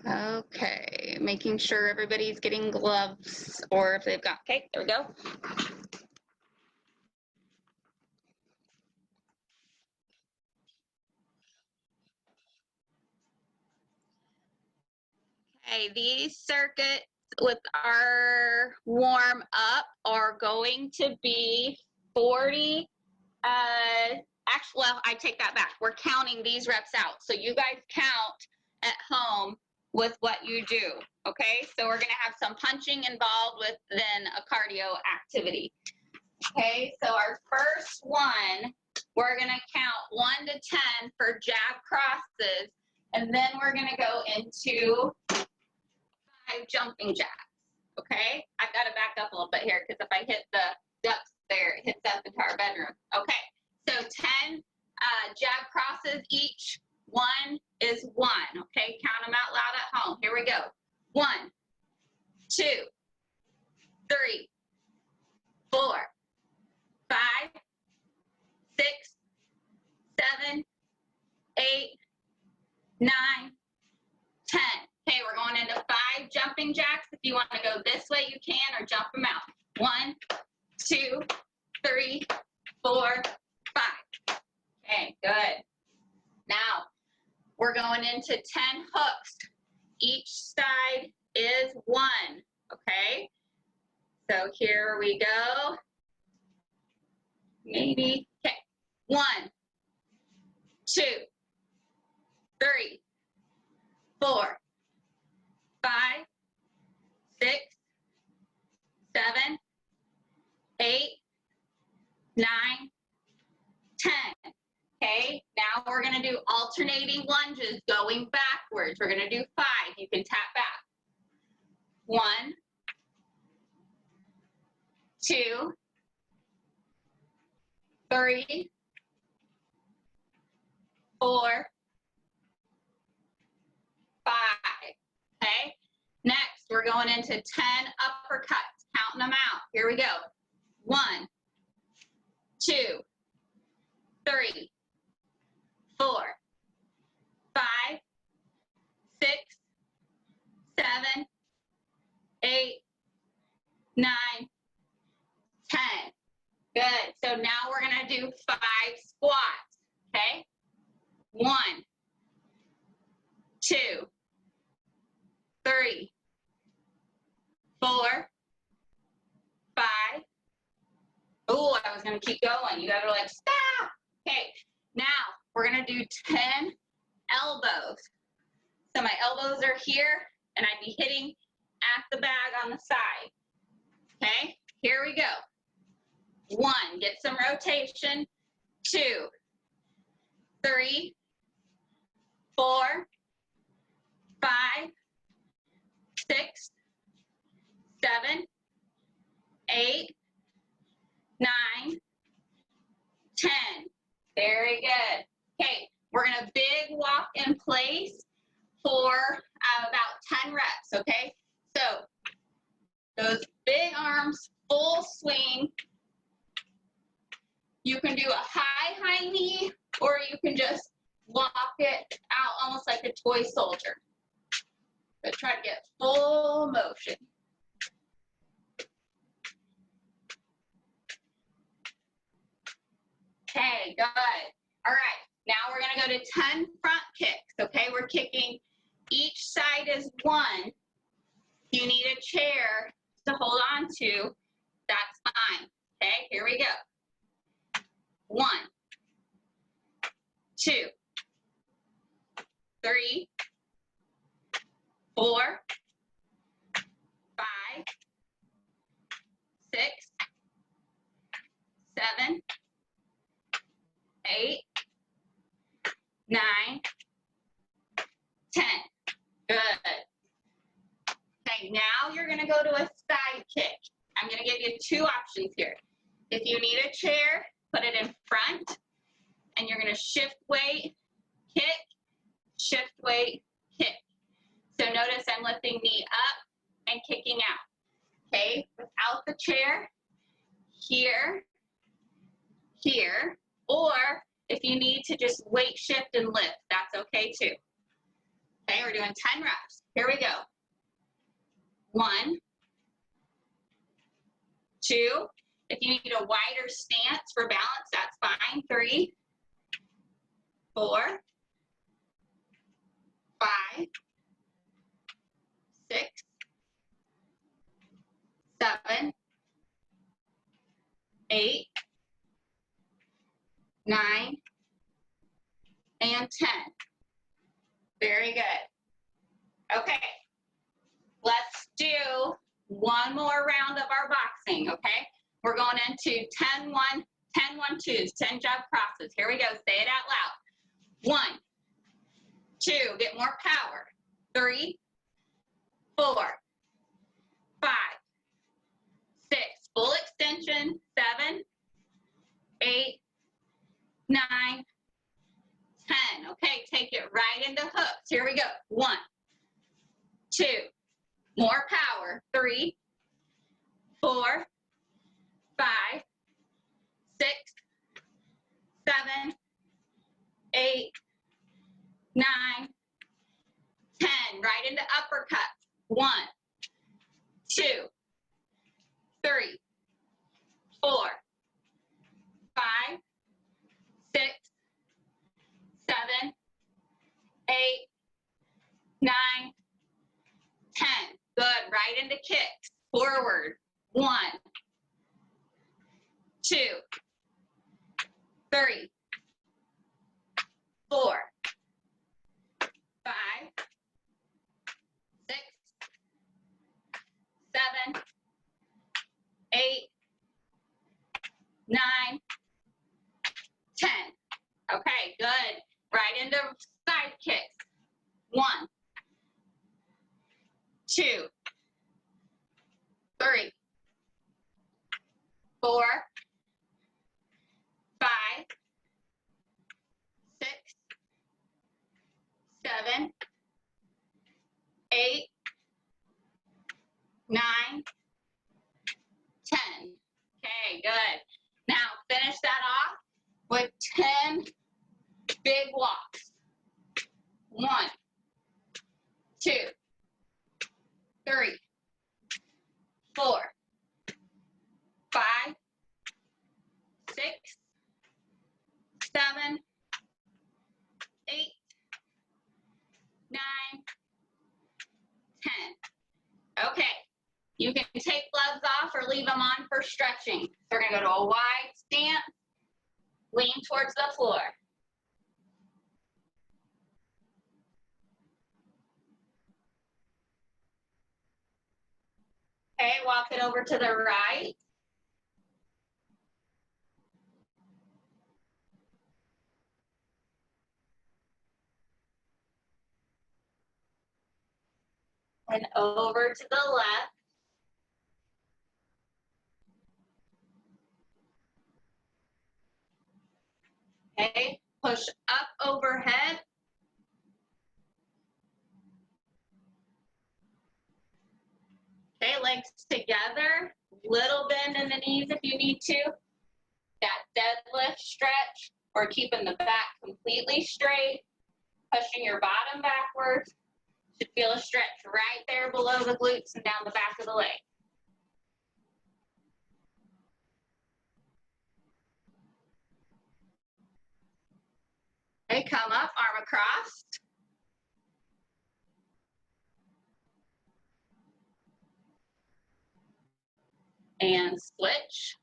Okay, making sure everybody's getting gloves, or if they've got, okay, there we go. Okay, these circuits with our warm up are going to be 40, actually, well, I take that back. We're counting these reps out. So you guys count at home with what you do, okay? So we're gonna have some punching involved with then a cardio activity. Okay, so our first one, we're gonna count 1 to 10 for jab crosses, and then we're gonna go into 5 jumping jacks, okay? I've gotta back up a little bit here, because if I hit the ducks there, it hits that entire bedroom. Okay, so 10 jab crosses each. 1 is 1, okay? Count them out loud at home. Here we go. 1, 2, 3, 4, 5, 6, 7, 8, 9, 10. Okay, we're going into 5 jumping jacks. If you want to go this way, you can, or jump them out. 1, 2, 3, 4, 5. Okay, good. Now, we're going into 10 hooks. Each side is 1, okay? So here we go. Maybe, okay. 1, 2, 3, 4, 5, 6, 7, 8, 9, 10. Okay, now we're gonna do alternating lunges going backwards. We're gonna do 5. You can tap back. 1, 2, 3, 4, 5. Okay, next we're going into 10 uppercuts, counting them out. Here we go. 1, 2, 3, 4, 5, 6, 7, 8, 9, 10. Good. So now we're going to do 5 squats. Okay. 1, 2, 3, 4, 5. Oh, I was going to keep going. You got to like stop. Okay. Now we're going to do 10 elbows. So my elbows are here, and I'd be hitting at the bag on the side. Okay. Here we go. 1, get some rotation. 2, 3, 4, 5, 6, 7, 8, 9, 10. Very good. Okay, we're gonna big walk in place for about 10 reps, okay? So those big arms, full swing. You can do a high knee, or you can just walk it out almost like a toy soldier. But try to get full motion. Okay, good. All right, now we're gonna go to 10 front kicks, okay? We're kicking, each side is 1. You need a chair to hold on to, that's fine. Okay, here we go. 1, 2, 3, 4, 5, 6, 7, 8, 9, 10. Good. Okay, now you're going to go to a side kick. I'm going to give you 2 options here. If you need a chair, put it in front, and you're going to shift weight, kick, shift weight, kick. So notice I'm lifting knee up and kicking out. Okay, without the chair, here, here, or if you need to just weight shift and lift, that's okay too. Okay, we're doing 10 reps. Here we go. 1, 2. If you need a wider stance for balance, that's fine. 3, 4, 5, 6, 7, 8, 9, and 10. Very good. Okay, let's do one more round of our boxing, okay? We're going into 10, 1, 10, 1, 2s, 10 jab crosses. Here we go, say it out loud. 1, 2, get more power. 3, 4, 5, 6, full extension. 7, 8, 9, 10. Okay, take it right into hooks. Here we go. 1, 2, more power. 3, 4, 5, 6, 7, 8, 9, 10. Right into uppercuts. 1, 2, 3, 4, 5, 6, 7, 8, 9, 10. Good. Right into kicks. Forward. 1, 2, 3, 4, 5, 6, 7, 8, 9, 10. Okay, good. Right into side kicks. 1, 2, 3, 4, 5, 6, 7, 8, 9, 10. Okay, good. Now finish that off with 10 big walks. 1, 2, 3, 4, 5, 6, 7, 8, 9, 10. Okay, you can take gloves off or leave them on for stretching. So we're gonna go to a wide stance, lean towards the floor. Okay, walk it over to the right. And over to the left. Okay, push up overhead. Okay, legs together. Little bend in the knees if you need to. That deadlift stretch, or keeping the back completely straight, pushing your bottom backwards. Should feel a stretch right there below the glutes and down the back of the leg. Okay, come up, arm across. And switch.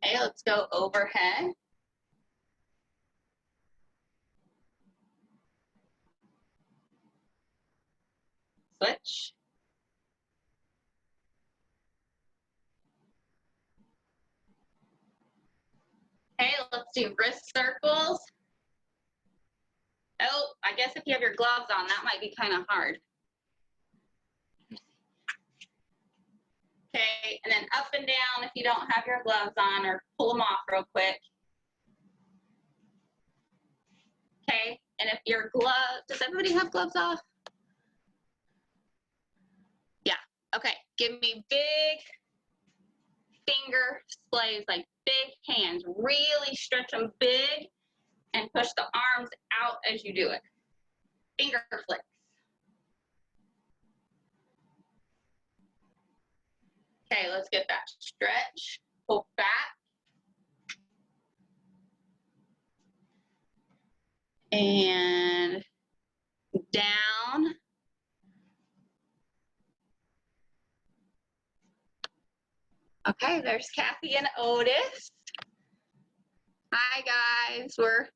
Okay, let's go overhead. Switch. Okay, let's do wrist circles. Oh, I guess if you have your gloves on, that might be kind of hard. Okay, and then up and down if you don't have your gloves on, or pull them off real quick. Okay, and if your glove, does everybody have gloves off? Yeah, okay, give me big finger displays, like big hands, really stretch them big, and push the arms out as you do it. Finger flicks. Okay, let's get that stretch. Pull back. And down. Okay, there's Kathy and Otis. Hi guys, we're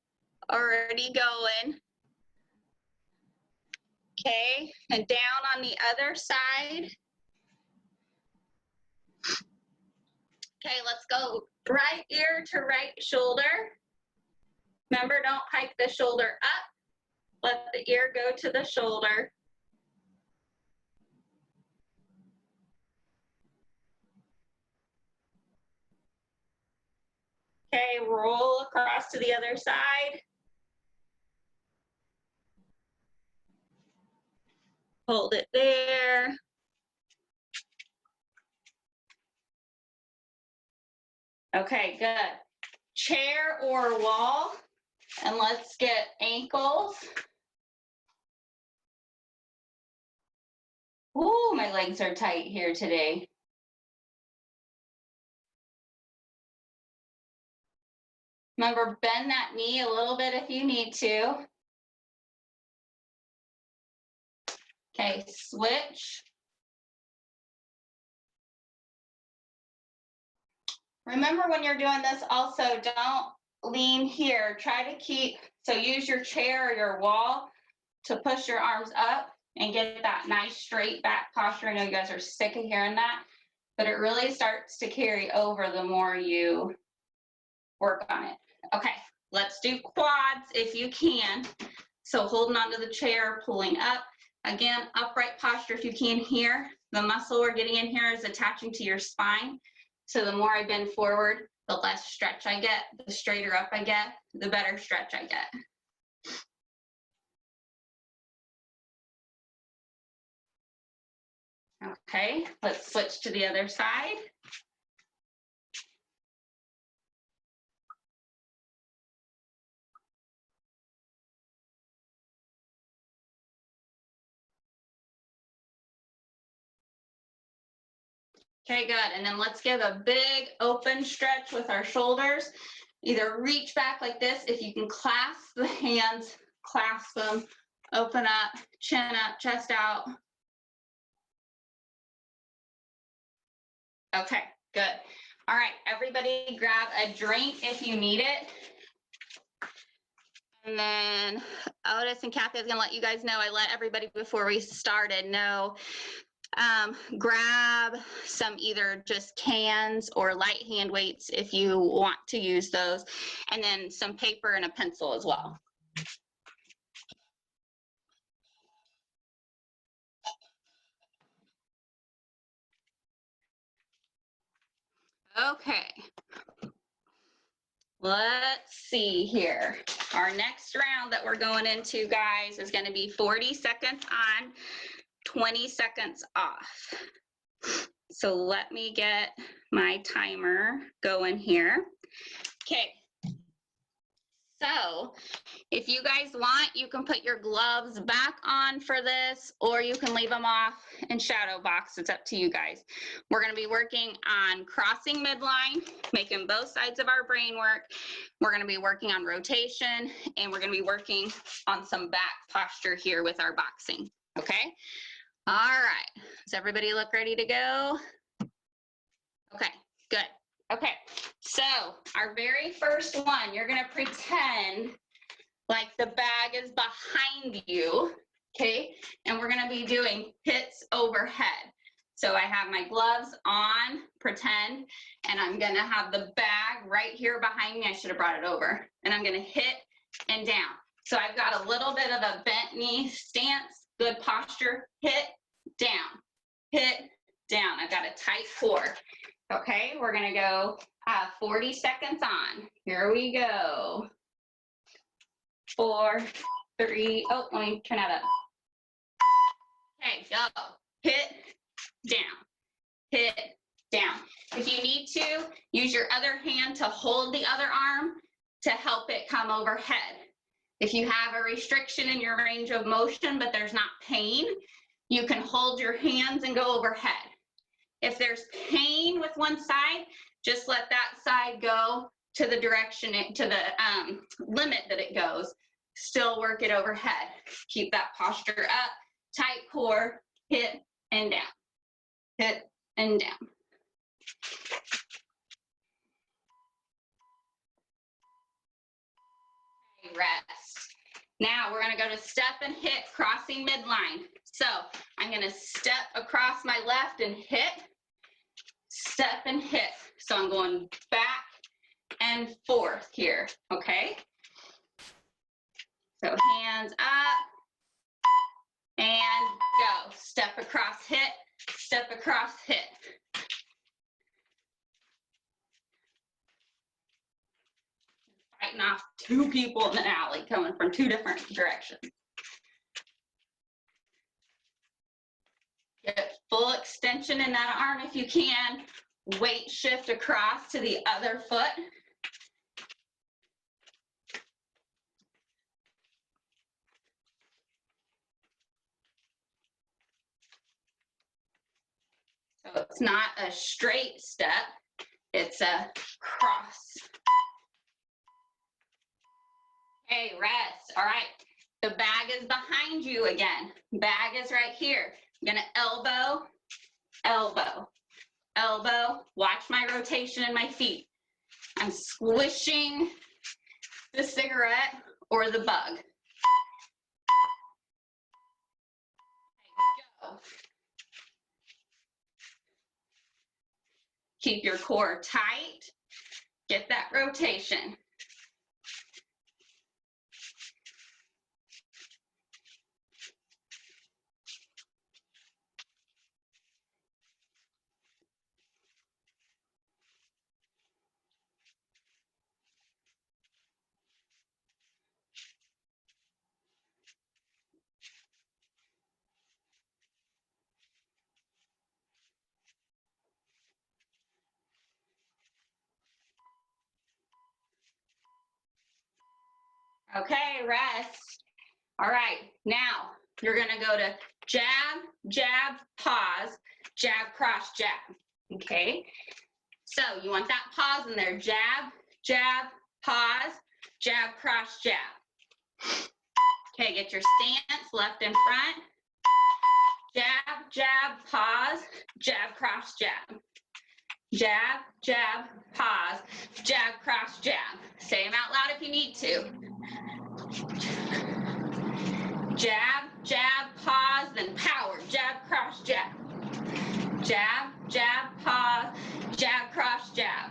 already going. Okay, and down on the other side. Okay, let's go right ear to right shoulder. Remember, don't hike the shoulder up. Let the ear go to the shoulder. Okay, roll across to the other side. Hold it there. Okay, good. Chair or wall, and let's get ankles. Ooh, my legs are tight here today. Remember, bend that knee a little bit if you need to. Okay, switch. Remember when you're doing this also, don't lean here. Try to keep, so use your chair or your wall to push your arms up and get that nice straight back posture. I know you guys are sick of hearing that, but it really starts to carry over the more you work on it. Okay, let's do quads if you can. So holding onto the chair, pulling up. Again, upright posture if you can here. The muscle we're getting in here is attaching to your spine. So the more I bend forward, the less stretch I get. The straighter up I get, the better stretch I get. Okay, let's switch to the other side. Okay, good. And then let's give a big open stretch with our shoulders. Either reach back like this. If you can clasp the hands, clasp them, open up, chin up, chest out. Okay, good. All right, everybody grab a drink if you need it. And then Otis and Kathy, I was gonna let you guys know, I let everybody before we started know, grab some either just cans or light hand weights if you want to use those, and then some paper and a pencil as well. Okay. Let's see here. Our next round that we're going into, guys, is going to be 40 seconds on, 20 seconds off. So let me get my timer going here. Okay. So if you guys want, you can put your gloves back on for this, or you can leave them off and shadow box. It's up to you guys. We're going to be working on crossing midline, making both sides of our brain work. We're going to be working on rotation, and we're going to be working on some back posture here with our boxing. Okay. All right. Does everybody look ready to go? Okay, good. Okay, so our very first one, you're gonna pretend like the bag is behind you, okay? And we're gonna be doing hits overhead. So I have my gloves on, pretend, and I'm gonna have the bag right here behind me. I should have brought it over. And I'm gonna hit and down. So I've got a little bit of a bent knee stance, good posture, hit, down, hit, down. I've got a tight core. Okay, we're gonna go 40 seconds on. Here we go. 4, 3, oh, let me turn that up. Okay, go. Hit, down, hit, down. If you need to, use your other hand to hold the other arm to help it come overhead. If you have a restriction in your range of motion, but there's not pain, you can hold your hands and go overhead. If there's pain with one side, just let that side go to the direction, to the limit that it goes. Still work it overhead. Keep that posture up, tight core, hip and down, hip and down. Okay, rest. Now we're gonna go to step and hit, crossing midline. So I'm gonna step across my left and hit, step and hit. So I'm going back and forth here, okay? So hands up and go. Step across, hit, step across, hit. Fighting off two people in an alley coming from two different directions. Get full extension in that arm if you can. Weight shift across to the other foot. So it's not a straight step, it's a cross. Okay, rest. All right, the bag is behind you again. Bag is right here. I'm gonna elbow, elbow, elbow. Watch my rotation in my feet. I'm squishing the cigarette or the bug. Okay, go. Keep your core tight. Get that rotation. Okay, rest. All right, now you're gonna go to jab, jab, pause, jab, cross, jab, okay? So you want that pause in there, jab, jab, pause, jab, cross, jab. Okay, get your stance, left and front. Jab, jab, pause, jab, cross, jab. Jab, jab, pause, jab, cross, jab. Say them out loud if you need to. Jab, jab, pause, then power. Jab, cross, jab. Jab, jab, pause, jab, cross, jab.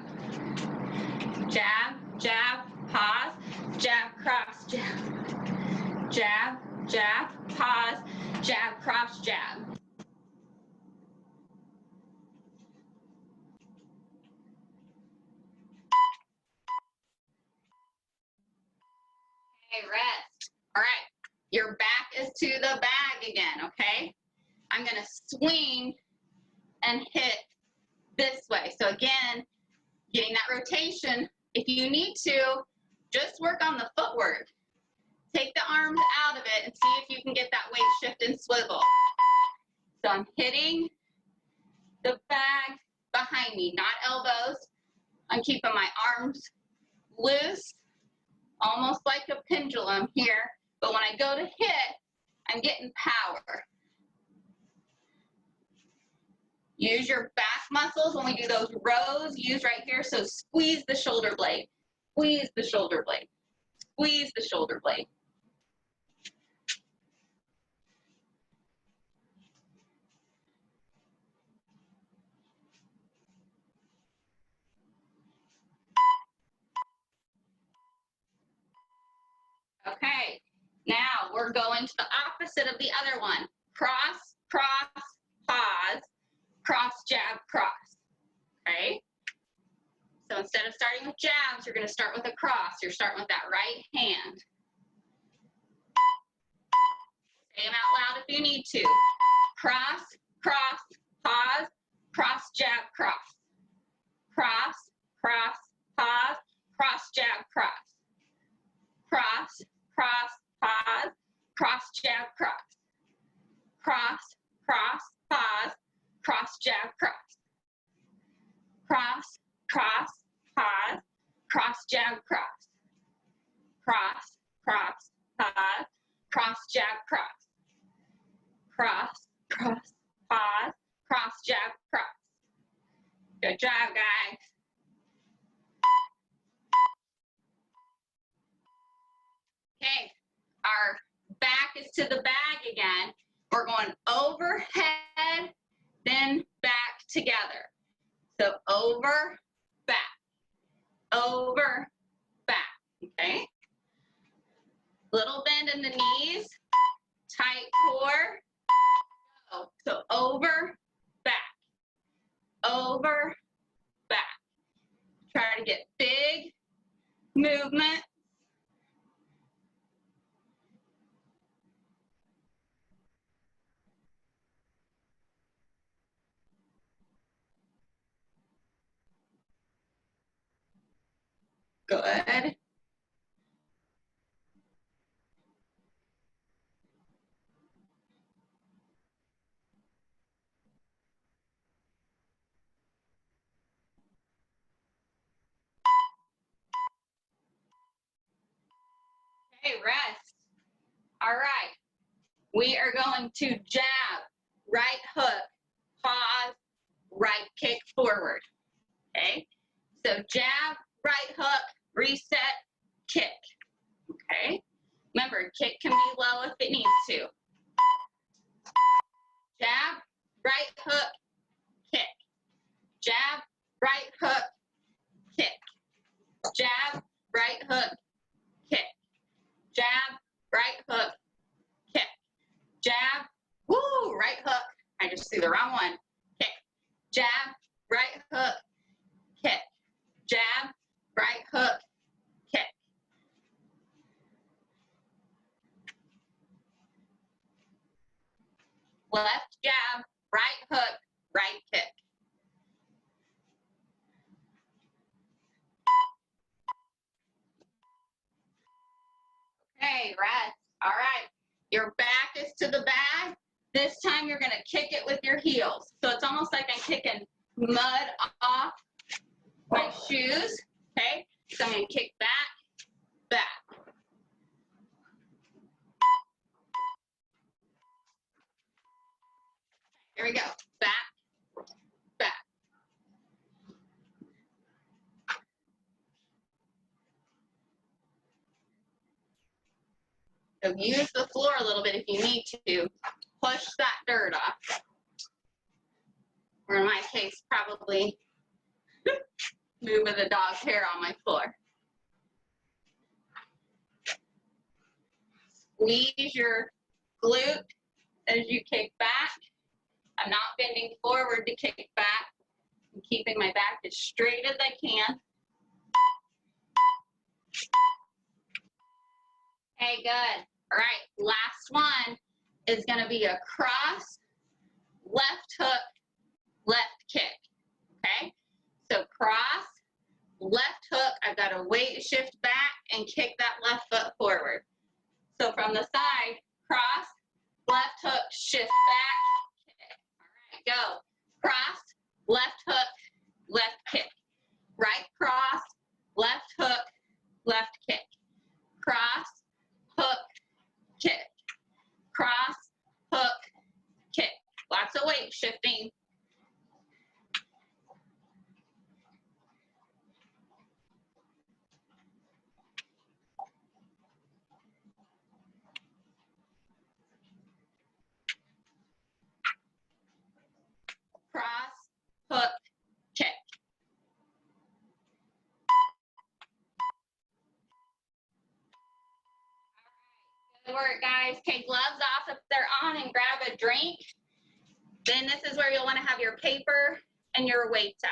Jab, jab, pause, jab, cross, jab. Jab, jab, pause, jab, cross, jab. Okay, rest. All right, your back is to the bag again, okay? I'm gonna swing and hit this way. So again, getting that rotation. If you need to, just work on the footwork. Take the arms out of it and see if you can get that weight shift and swivel. So I'm hitting the bag behind me, not elbows. I'm keeping my arms loose, almost like a pendulum here. But when I go to hit, I'm getting power. Use your back muscles when we do those rows. Use right here. So squeeze the shoulder blade. Squeeze the shoulder blade. Squeeze the shoulder blade. Okay, now we're going to the opposite of the other one. Cross, cross, pause, cross, jab, cross. Okay? So instead of starting with jabs, you're going to start with a cross. You're starting with that right hand. Say them out loud if you need to. Cross, cross, pause, cross, jab, cross. Cross, cross, pause, cross, jab, cross. cross, pause, cross, jab, cross. Cross, cross, pause, cross, jab, cross. Cross, cross, pause, cross, jab, cross. Cross, cross, pause, cross, jab, cross. Cross, cross, pause, cross, jab, cross. Good job, guys. Okay, our back is to the bag again. We're going overhead, then back together. So over, back, over, back, okay? Little bend in the knees, tight core. So over, back, over, back. Try to get big movement. Good. Okay, rest. All right. We are going to jab, right hook, pause, right kick forward. Okay? So jab, right hook, reset, kick. Okay? Remember, kick can be low if it needs to. Jab, right hook, kick. Jab, right hook, kick. Jab, right hook, kick. Jab, right hook, kick. Jab, woo, right hook. I just threw the wrong one. Kick. Jab, right hook, kick. Jab, right hook, kick. Left jab, right hook, right kick. Okay, rest. All right. Your back is to the bag. This time you're going to kick it with your heels. So it's almost like I'm kicking mud off my shoes. Okay? So I'm going to kick back, back. Here we go. Back, back. So use the floor a little bit if you need to. Push that dirt off. Or in my case, probably moving the dog's hair on my floor. Squeeze your glute as you kick back. I'm not bending forward to kick back. I'm keeping my back as straight as I can. Okay, good. All right, last one is going to be a cross, left hook, left kick. Okay, so cross, left hook. I've got to weight shift back and kick that left foot forward. So from the side, cross, left hook, shift back, kick. All right, go. Cross, left hook, left kick. Right cross, left hook, left kick. Cross, hook, kick. Cross, hook, kick. Lots of weight shifting. Cross, hook, kick. Good work, guys. Okay, gloves off if they're on and grab a drink. Then this is where you'll want to have your paper and your weights out.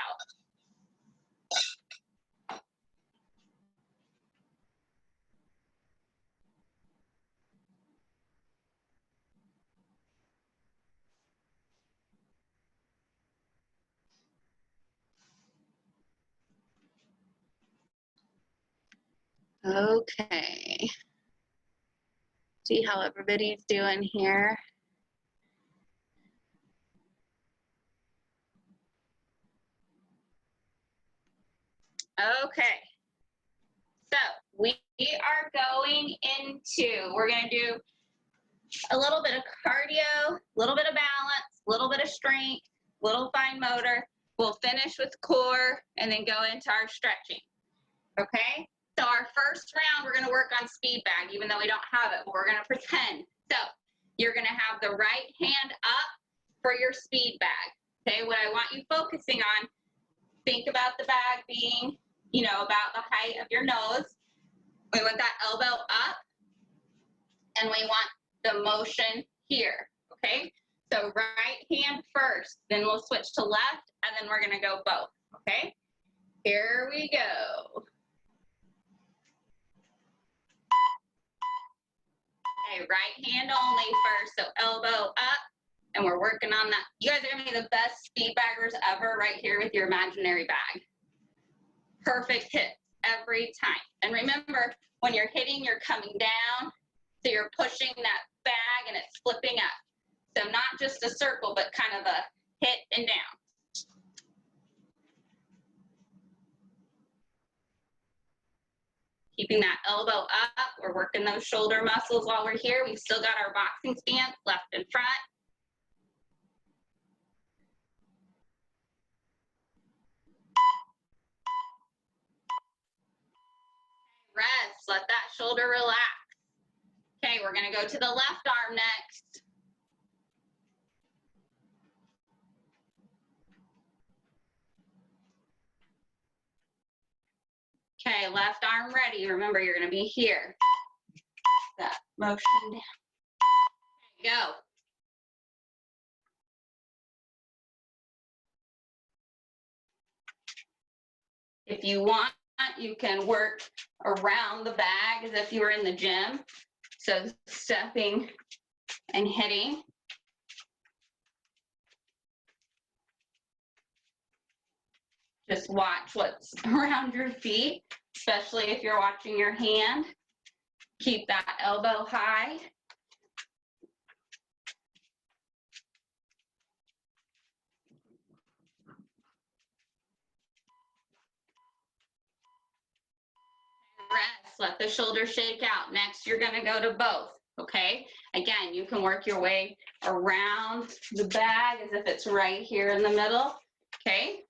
Okay. See how everybody's doing here. Okay. So we are going into, we're going to do a little bit of cardio, a little bit of balance, a little bit of strength, a little fine motor. We'll finish with core and then go into our stretching. Okay? So our first round, we're going to work on speed bag, even though we don't have it, but we're going to pretend. So you're going to have the right hand up for your speed bag. Okay? What I want you focusing on, think about the bag being, you know, about the height of your nose. We want that elbow up, and we want the motion here, okay? So right hand first, then we'll switch to left, and then we're gonna go both, okay? Here we go. Okay, right hand only first, so elbow up, and we're working on that. You guys are gonna be the best speed baggers ever right here with your imaginary bag. Perfect hits every time. And remember, when you're hitting, you're coming down, so you're pushing that bag and it's flipping up. So not just a circle, but kind of a hit and down. Keeping that elbow up, we're working those shoulder muscles while we're here. We've still got our boxing stance, left and front. Rest, let that shoulder relax. Okay, we're gonna go to the left arm next. Okay, left arm ready. Remember, you're gonna be here. That motion down. There you go. If you want, you can work around the bag as if you were in the gym. So stepping and hitting. Just watch what's around your feet, especially if you're watching your hand. Keep that elbow high. Rest, let the shoulders shake out. Next, you're gonna go to both, okay? Again, you can work your way around the bag as if it's right here in the middle, okay?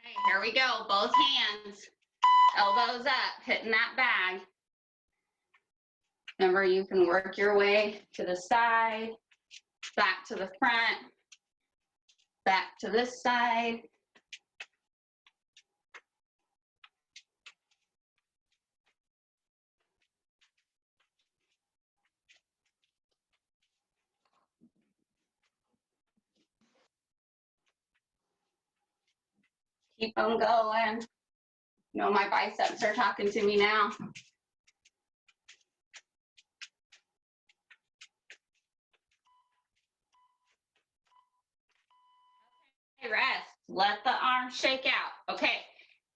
Okay, here we go, both hands, elbows up, hitting that bag. Remember, you can work your way to the side, back to the front, back to this side. Keep them going. You know, my biceps are talking to me now. Rest, let the arms shake out. Okay,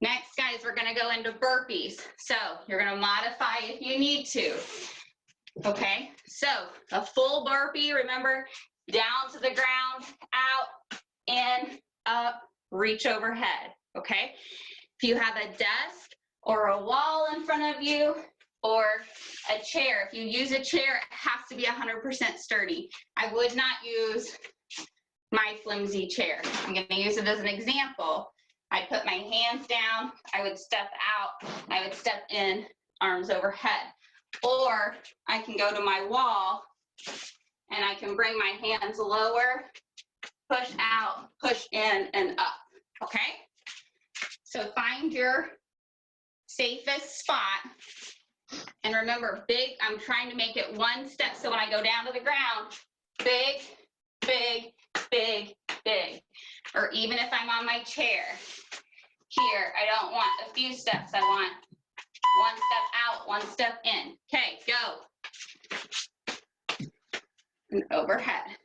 next guys, we're gonna go into burpees. So you're gonna modify if you need to. Okay, so a full burpee, remember, down to the ground, out, in, up, reach overhead, okay? If you have a desk or a wall in front of you or a chair, if you use a chair, it has to be 100% sturdy. I would not use my flimsy chair. I'm going to use it as an example. I put my hands down, I would step out, I would step in, arms overhead. Or I can go to my wall and I can bring my hands lower, push out, push in and up, okay? So find your safest spot. And remember, big, I'm trying to make it one step. So when I go down to the ground, big, big, big, big. Or even if I'm on my chair, here, I don't want a few steps. I want one step out, one step in. Okay, go. And overhead.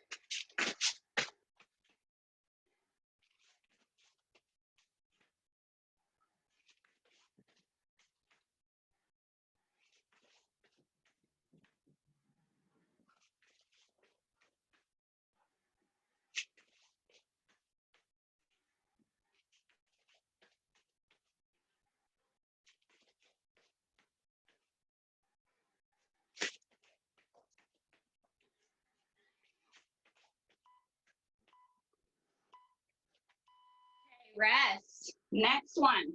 Rest. Next one.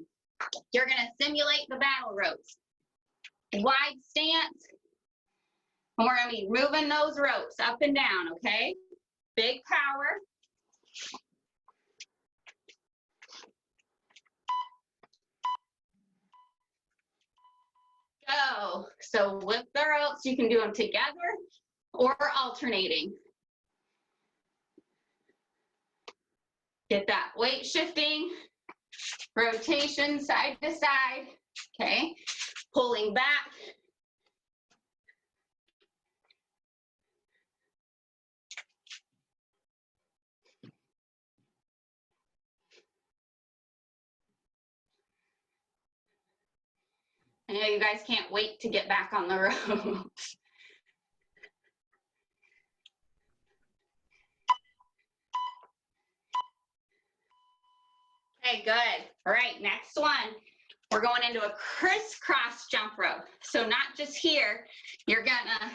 You're going to simulate the battle ropes. Wide stance. And we're going to be moving those ropes up and down, okay? Big power. Go. So lift the ropes. You can do them together or alternating. Get that weight shifting, rotation side to side, okay? Pulling back. I know you guys can't wait to get back on the ropes. Okay, good. All right, next one. We're going into a crisscross jump rope. So not just here, you're gonna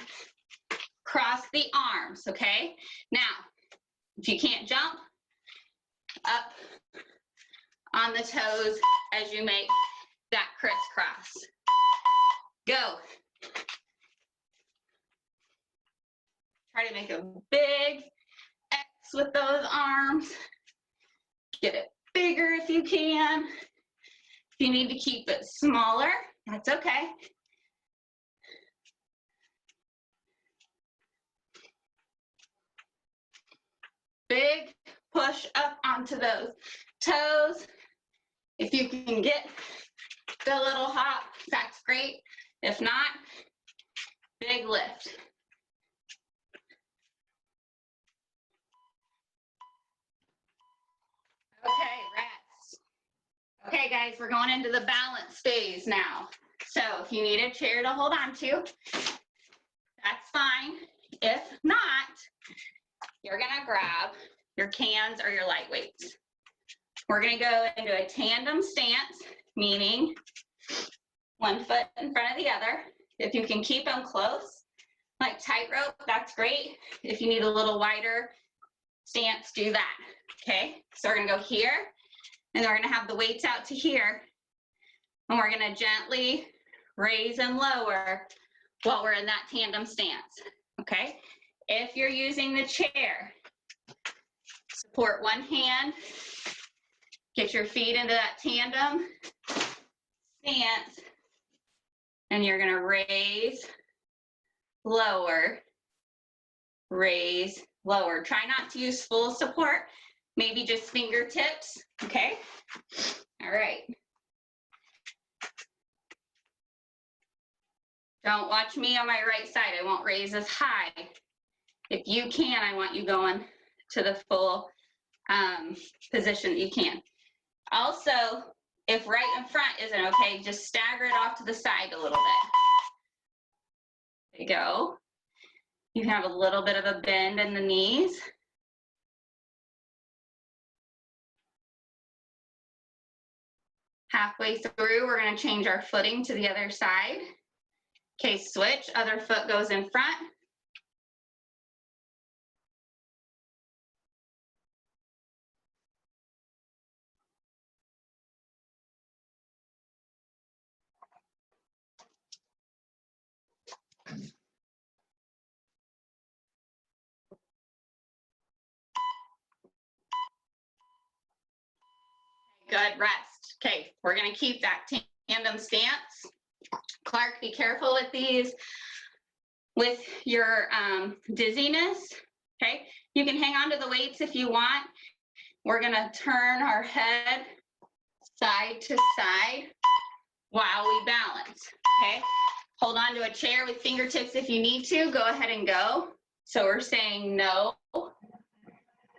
cross the arms, okay? Now, if you can't jump, up on the toes as you make that crisscross. Go. Try to make a big X with those arms. Get it bigger if you can. If you need to keep it smaller, that's okay. Big push up onto those toes. If you can get the little hop, that's great. If not, big lift. Okay, rest. Okay, guys, we're going into the balance phase now. So if you need a chair to hold on to, that's fine. If not, you're gonna grab your cans or your lightweights. We're gonna go into a tandem stance, meaning one foot in front of the other. If you can keep them close, like tightrope, that's great. If you need a little wider stance, do that, okay? So we're gonna go here, and then we're gonna have the weights out to here, and we're gonna gently raise and lower while we're in that tandem stance, okay? If you're using the chair, support one hand, get your feet into that tandem stance, and you're gonna raise, lower, raise, lower. Try not to use full support, maybe just fingertips, okay? All right. Don't watch me on my right side. I won't raise as high. If you can, I want you going to the full position that you can. Also, if right in front isn't okay, just stagger it off to the side a little bit. There you go. You can have a little bit of a bend in the knees. Halfway through, we're going to change our footing to the other side. Okay, switch, other foot goes in front. Good, rest. Okay, we're gonna keep that tandem stance. Clark, be careful with these, with your dizziness, okay? You can hang on to the weights if you want. We're gonna turn our head side to side while we balance, okay? Hold on to a chair with fingertips if you need to, go ahead and go. So we're saying no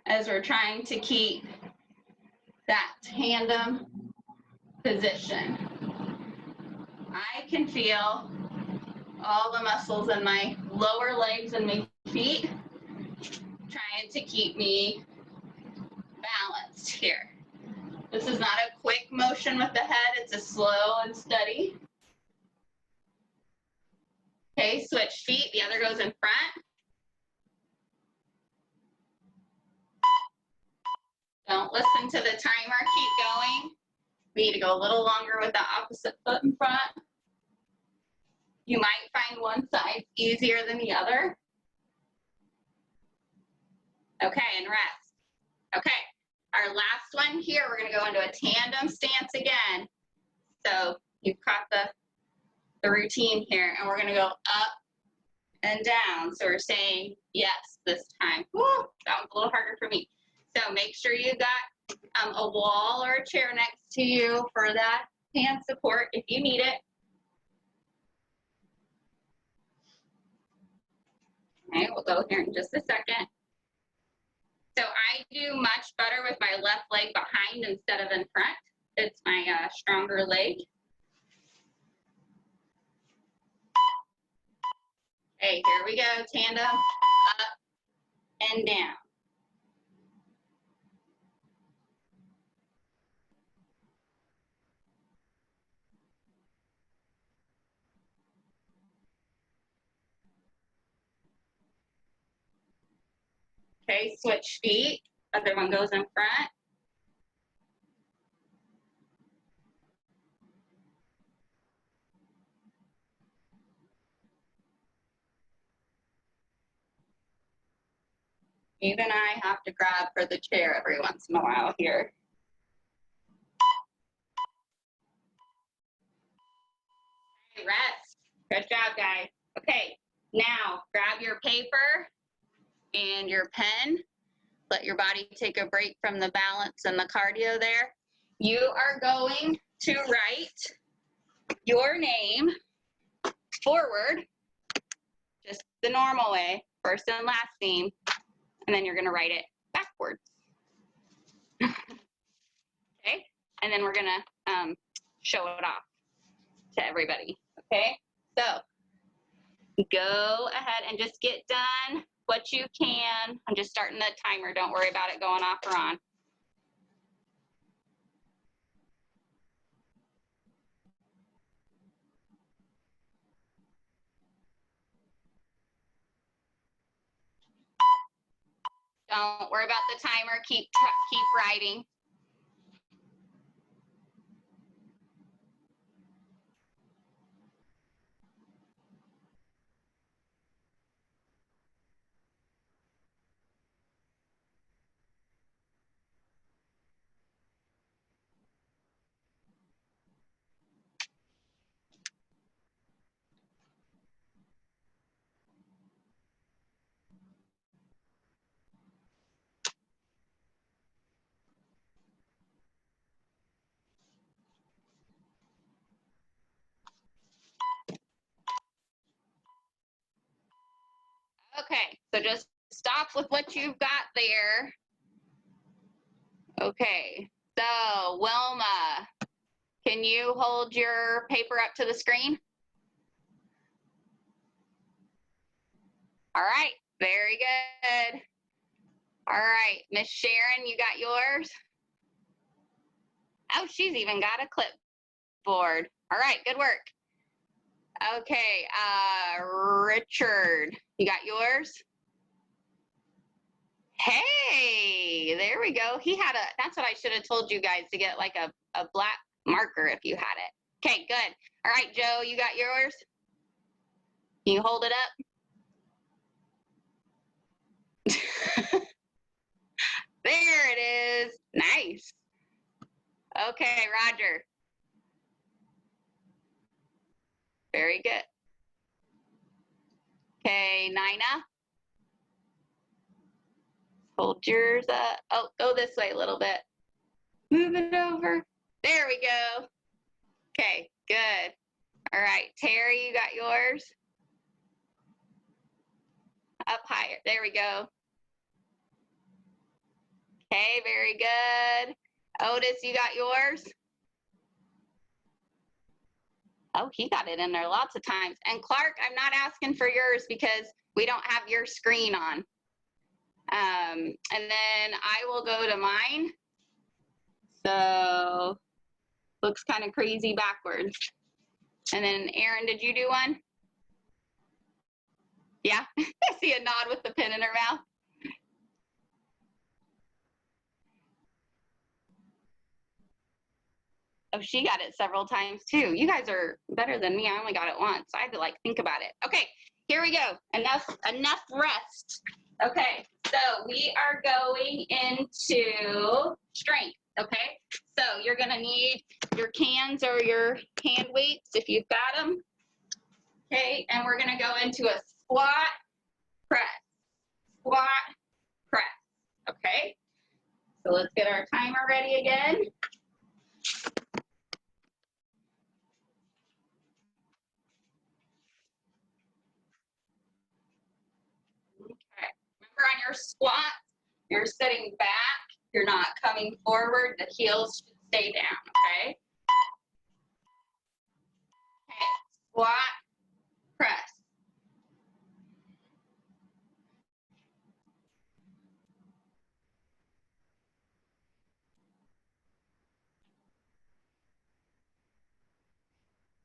as we're trying to keep that tandem position. I can feel all the muscles in my lower legs and my feet trying to keep me balanced here. This is not a quick motion with the head, it's a slow and steady. Okay, switch feet, the other goes in front. Don't listen to the timer, keep We need to go a little longer with the opposite foot in front. You might find one side easier than the other. Okay, and rest. Okay, our last one here, we're gonna go into a tandem stance again. So you've caught the routine here, and we're gonna go up and down. So we're saying yes this time. Woo, that one's a little harder for me. So make sure you got a wall or a chair next to you for that hand support if you need it. Okay, we'll go here in just a second. So I do much better with my left leg behind instead of in front. It's my stronger leg. Okay, here we go, tandem, up and down. Okay, switch feet, other one goes in front. Even I have to grab for the chair every once in a while here. Okay, rest. Good job, guys. Okay, now grab your paper and your pen. Let your body take a break from the balance and the cardio there. You are going to write your name forward, just the normal way, first and last name, and then you're going to write it backwards. Okay, and then we're going to show it off to everybody. Okay, so go ahead and just get done what you can. I'm just starting the timer. Don't worry about it going off or on. Don't worry about the timer. Keep writing. Okay, so just stop with what you've got there. Okay, so Wilma, can you hold your paper up to the screen? All right, very good. All right, Miss Sharon, you got yours? Oh, she's even got a clipboard. All right, good work. Okay, Richard, you got yours? Hey, there we go. He had that's what I should have told you guys, to get like a black marker if you had it. Okay, good. All right, Joe, you got yours? Can you hold it up? There it is. Nice. Okay, Roger. Very good. Okay, Nina. Hold yours up. Oh, go this way a little bit. Move it over. There we go. Okay, good. All right, Terry, you got yours? Up higher. There we go. Okay, very good. Otis, you got yours? Oh, he got it in there lots of times. And Clark, I'm not asking for yours because we don't have your screen on. And then I will go to mine. So looks kind of crazy backwards. And then Erin, did you do one? Yeah, I see a nod with the pin in her mouth. Oh, she got it several times too. You guys are better than me. I only got it once. I had to like think about it. Okay, here we go. Enough rest. Okay, so we are going into strength. Okay, so you're gonna need your cans or your hand weights if you've got them. Okay, and we're gonna go into a squat, press, squat, press. Okay, so let's get our timer ready again. Okay, remember on your squat, you're sitting back, you're not coming forward, the heels should stay down, okay? Okay, squat, press.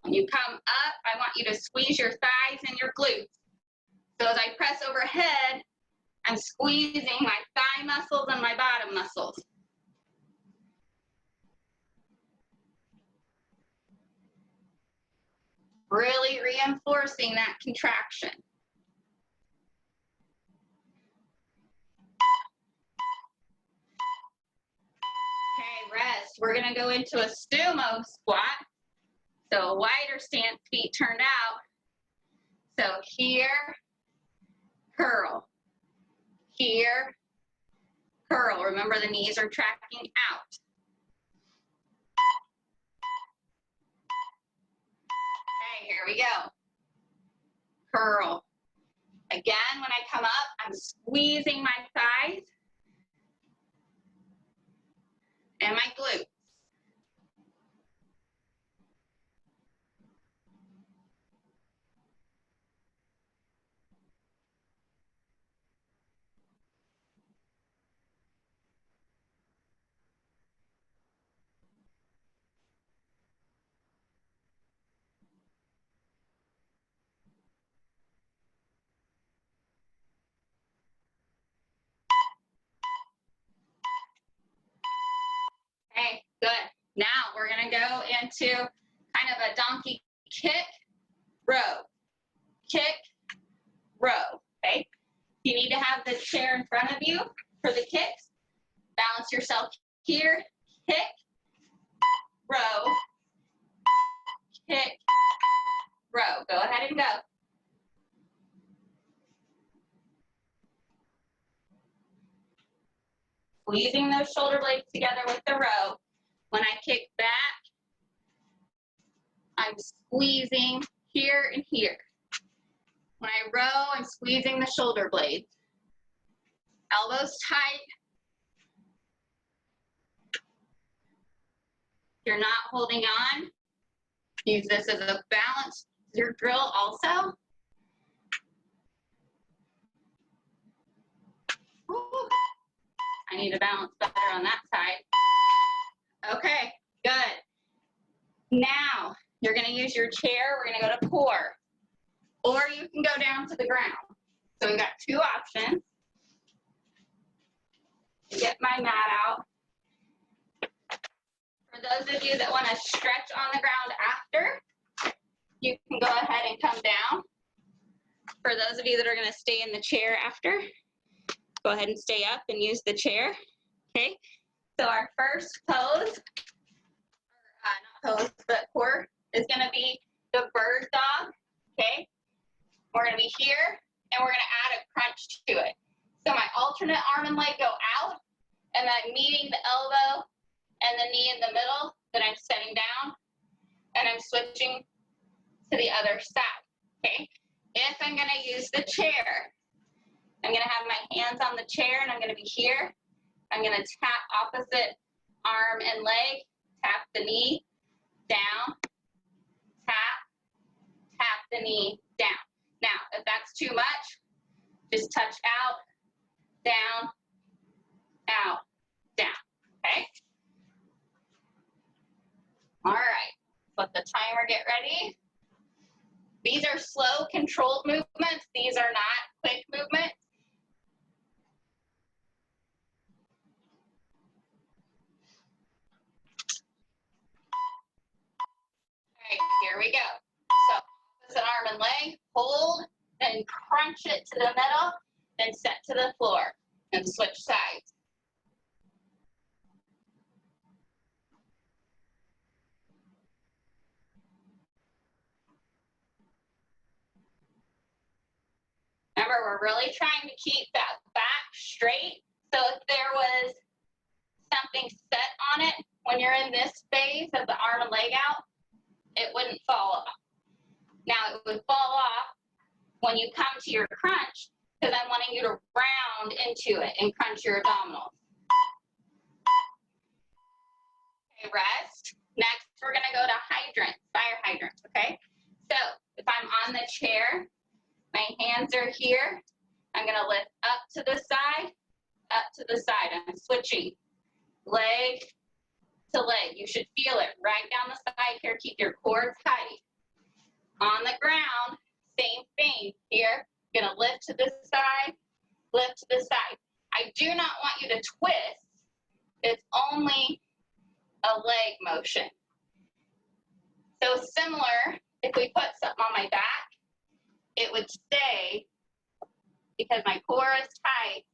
When you come up, I want you to squeeze your thighs and your glutes. So as I press overhead, I'm squeezing my thigh muscles and my bottom muscles. Really reinforcing that contraction. Okay, rest. We're gonna go into a sumo squat. So a wider stance, feet turned out. So here, curl. Here, curl. Remember the knees are tracking out. Okay, here we go. Curl. Again, when I come up, I'm squeezing my thighs and my glutes. Okay, good. Now we're gonna go into kind of a donkey kick, row, kick, row, okay? You need to have the chair in front of you for the kicks. Balance yourself here, kick, row, kick, row. Go ahead and go. Squeezing those shoulder blades together with the row. When I kick back, I'm squeezing here and here. When I row, I'm squeezing the shoulder blades. Elbows tight. If you're not holding on, use this as a balance your drill also. Ooh, I need to balance better on that side. Okay, good. Now, you're gonna use your chair, we're gonna go to core. Or you can go down to the ground. So we've got two options. Get my mat out. For those of you that wanna stretch on the ground after, you can go ahead and come down. For those of you that are gonna stay in the chair after, go ahead and stay up and use the chair, okay? So our first pose, not pose, but core, is gonna be the bird dog, okay? We're gonna be here, and we're gonna add a crunch to it. So my alternate arm and leg go out, and I'm meeting the elbow and the knee in the middle, then I'm setting down, and I'm switching to the other side, okay? If I'm gonna use the chair, I'm gonna have my hands on the chair, and I'm gonna be here. I'm gonna tap opposite arm and leg, tap the knee, down, tap, tap the knee, down. Now, if that's too much, just touch out, down, out, down, okay? All right, let the timer get ready. These are slow, controlled movements. These are not quick movements. we go. So opposite arm and leg, hold, then crunch it to the middle, then set to the floor, and switch sides. Remember, we're really trying to keep that back straight. So if there was something set on it when you're in this phase of the arm and leg out, it wouldn't fall off. Now it would fall off when you come to your crunch, because I'm wanting you to round into it and crunch your abdominals. Okay, rest. Next, we're gonna go to hydrants, fire hydrants, okay? So if I'm on the chair, my hands are here. I'm gonna lift up to the side, up to the side. I'm switching leg to leg. You should feel it right down the side here. Keep your core tight. On the ground, same thing here. Gonna lift to the side, lift to the side. I do not want you to twist. It's only a leg motion. So similar, if we put something on my back, it would stay because my core is tight,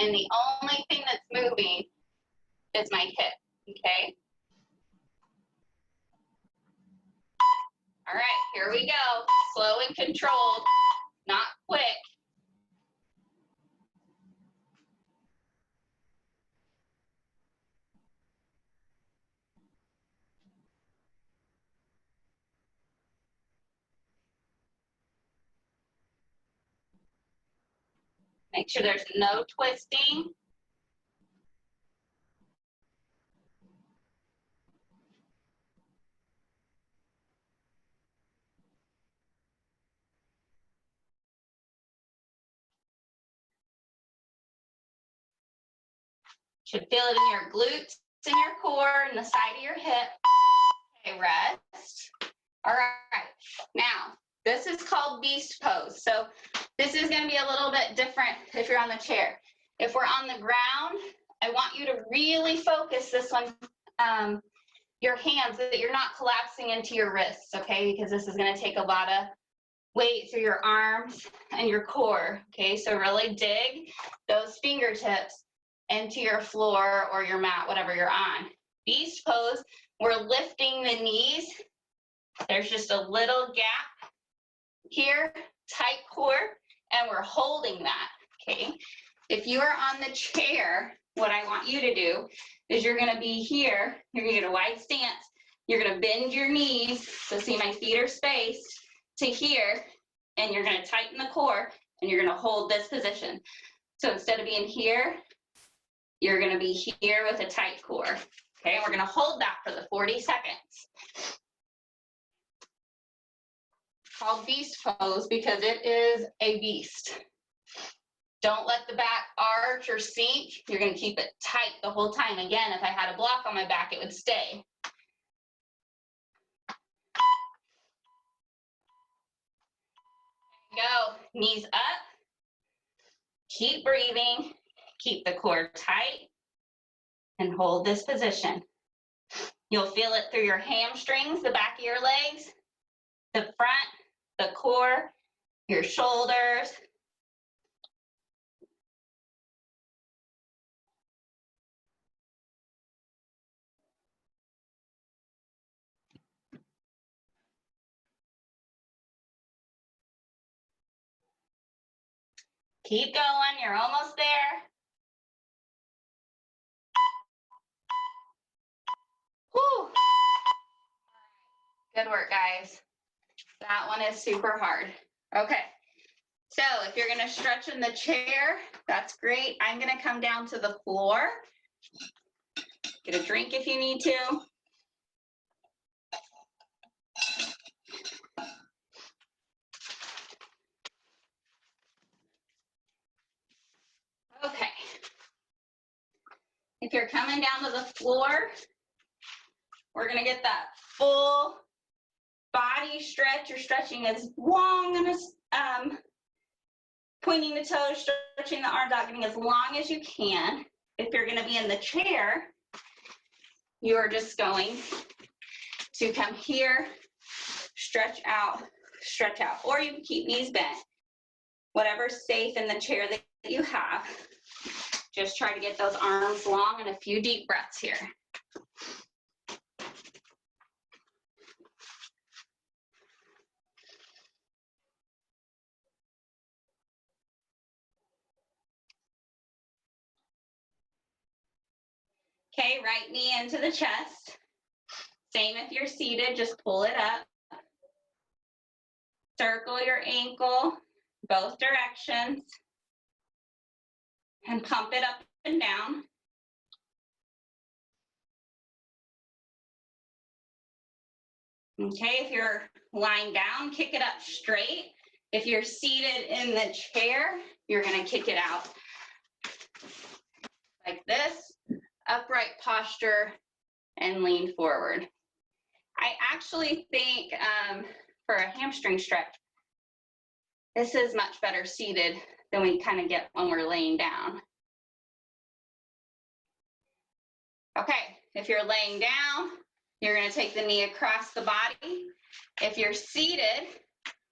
and the only thing that's moving is my hip, okay? All right, here we go. Slow and controlled, not quick. Make sure there's no twisting. Should feel it in your glutes, in your core, and the side of your hip. Okay, rest. All right, now this is called beast pose. So this is gonna be a little bit different if you're on the chair. If we're on the ground, I want you to really focus this one, your hands, so that you're not collapsing into your wrists, okay? Because this is gonna take a lot of weight through your arms and your core, okay? So really dig those fingertips into your floor or your mat, whatever you're on. Beast pose, we're lifting the knees. There's just a little gap here, tight core, and we're holding that, okay? If you are on the chair, what I want you to do is you're gonna be here, you're gonna get a wide stance, you're gonna bend your knees, so see my feet are spaced, to here, and you're gonna tighten the core, and you're gonna hold this position. So instead of being here, you're gonna be here with a tight core, okay? We're gonna hold that for the 40 seconds. Called beast pose because it is a beast. Don't let the back arch or sink. You're gonna keep it tight the whole time. Again, if I had a block on my back, it would stay. Go, knees up. Keep breathing. Keep the core tight and hold this position. You'll feel it through your hamstrings, the back of your legs, the front, the core, your shoulders. Keep going, you're almost there. Whew. Good work, guys. That one is super hard. Okay, so if you're gonna stretch in the chair, that's great. I'm gonna come down to the floor. Get a drink if you need to. Okay. If you're coming down to the floor, we're gonna get that full body stretch. You're stretching as long and as, pointing the toes, stretching the arms out, getting as long as you can. If you're gonna be in the chair, you're just going to come here, stretch out, or you can keep knees bent. Whatever's safe in the chair that you have. Just try to get those arms long and a few deep breaths here. Okay, right knee into the chest. Same if you're seated, just pull it up. Circle your ankle, both directions. And pump it up and down. Okay, if you're lying down, kick it up straight. If you're seated in the chair, you're gonna kick it out. Like this, upright posture, and lean forward. I actually think for a hamstring stretch, this is much better seated than we kind of get when we're laying down. Okay, if you're laying down, you're gonna take the knee across the body. If you're seated,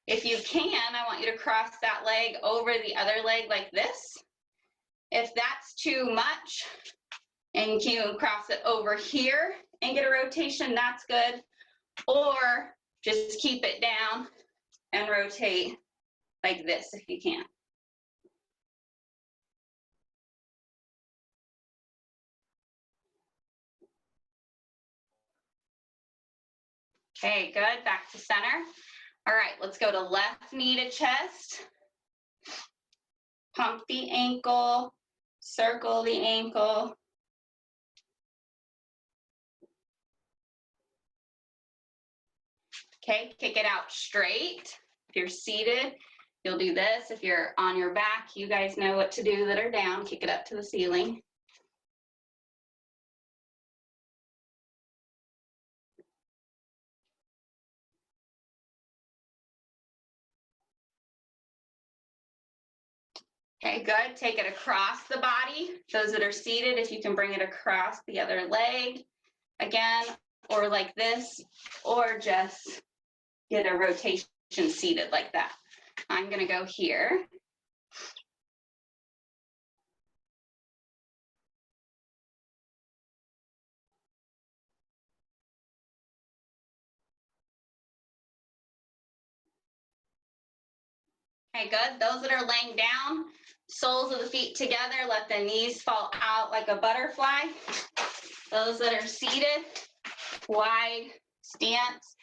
if you can, I want you to cross that leg over the other leg like this. If that's too much, and you cross it over here and get a rotation, that's good. Or just keep it down and rotate like this if you can. Okay, good, back to center. All right, let's go to left knee to chest. Pump the ankle, circle the ankle. Okay, kick it out straight. If you're seated, you'll do this. If you're on your back, you guys know what to do that are down. Kick it up to the ceiling. Okay, good. Take it across the body. Those that are seated, if you can bring it across the other leg again, or like this, or just get a rotation seated like that. I'm gonna go here. Okay, good. Those that are laying down, soles of the feet together, let the knees fall out like a butterfly. Those that are seated, wide stance,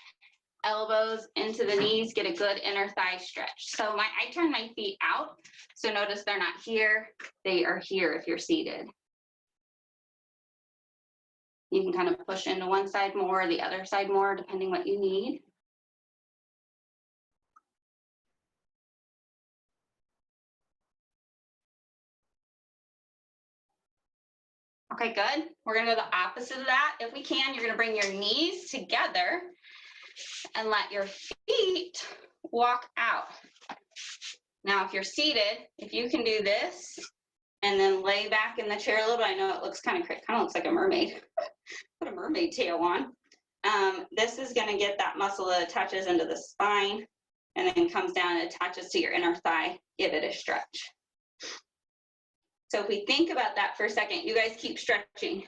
elbows into the knees, get a good inner thigh stretch. So I turn my feet out, so notice they're not here, they are here if you're seated. You can kind of push into one side more, the other side more, depending what you need. Okay, good. We're gonna go the opposite of that. If we can, you're gonna bring your knees together and let your feet walk out. Now, if you're seated, if you can do this and then lay back in the chair a little bit, I know it looks kind of looks like a mermaid. Put a mermaid tail on. This is gonna get that muscle that attaches into the spine and then comes down and attaches to your inner thigh. Give it a stretch. So if we think about that for a second, you guys keep stretching.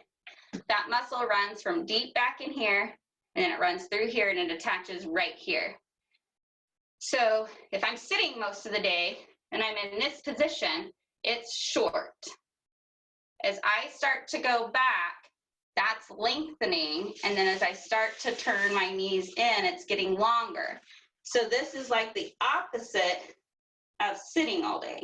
That muscle runs from deep back in here, and then it runs through here, and it attaches right here. So if I'm sitting most of the day, and I'm in this position, it's short. As I start to go back, that's lengthening, and then as I start to turn my knees in, it's getting longer. So this is like the opposite of sitting all day.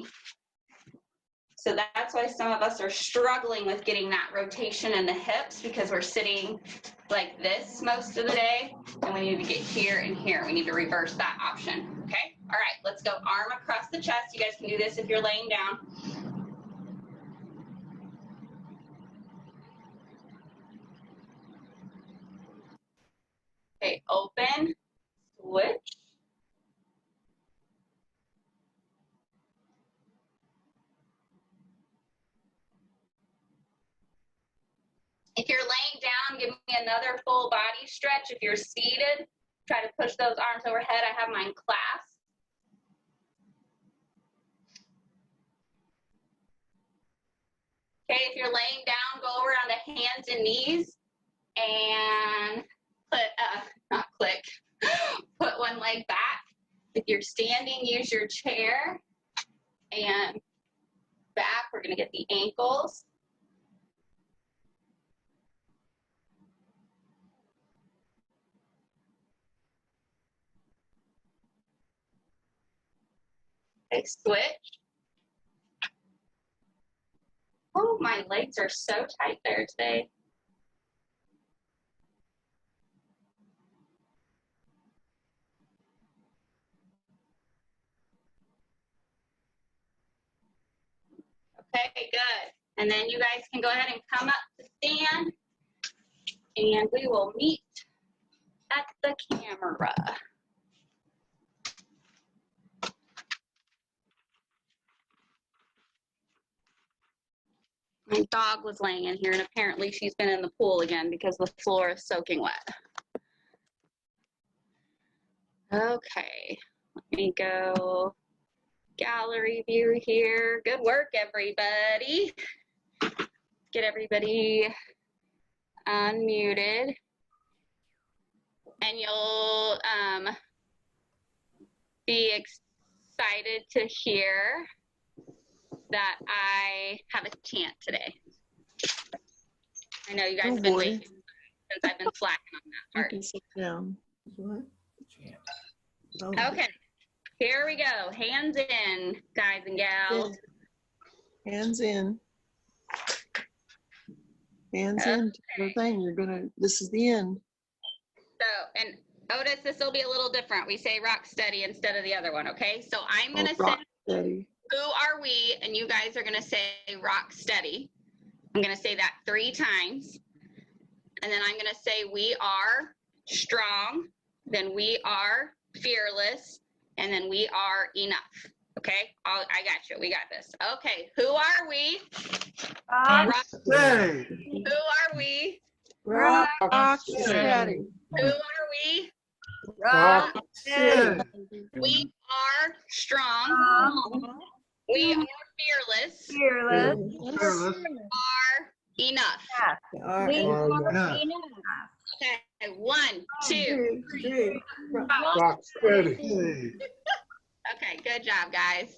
So that's why some of us are struggling with getting that rotation in the hips, because we're sitting like this most of the day, and we need to get here and here. We need to reverse that option, okay? All right, let's go arm across the chest. You guys can do this if you're laying down. Okay, open, switch. If you're laying down, give me another full body stretch. If you're seated, Try to push those arms overhead. I have mine clasped. Okay, if you're laying down, go over on the hands and knees and put one leg back. If you're standing, use your chair. And back, we're gonna get the ankles. Okay, switch. Oh, my legs are so tight there today. Okay, good. And then you guys can go ahead and come up to stand, and we will meet at the camera. My dog was laying in here, and apparently she's been in the pool again because the floor is soaking wet. Okay, let me go gallery view here. Good work, everybody. Get everybody unmuted. And you'll be excited to hear that I have a chant today. I know you guys have been waiting since I've been slacking on that part. You can sit down. What? Oh. Okay, here we go. Hands in, guys and gals. Hands in. Hands in. The thing you're gonna. This is the end. So, and Otis, this will be a little different. We say rock steady instead of the other one. Okay, so I'm gonna say steady. Who are we? And you guys are gonna say rock steady. I'm gonna say that 3 times. And then I'm gonna say we are strong. Then we are fearless. And then we are enough. Okay, I got you. We got this. Okay, who are we? Rock steady. Who are we? Rock steady. Who are we? Rock steady. We are strong. We are fearless. Fearless. Are enough. We are enough. Okay, 1, 2, 3. Rock steady. Okay, good job, guys.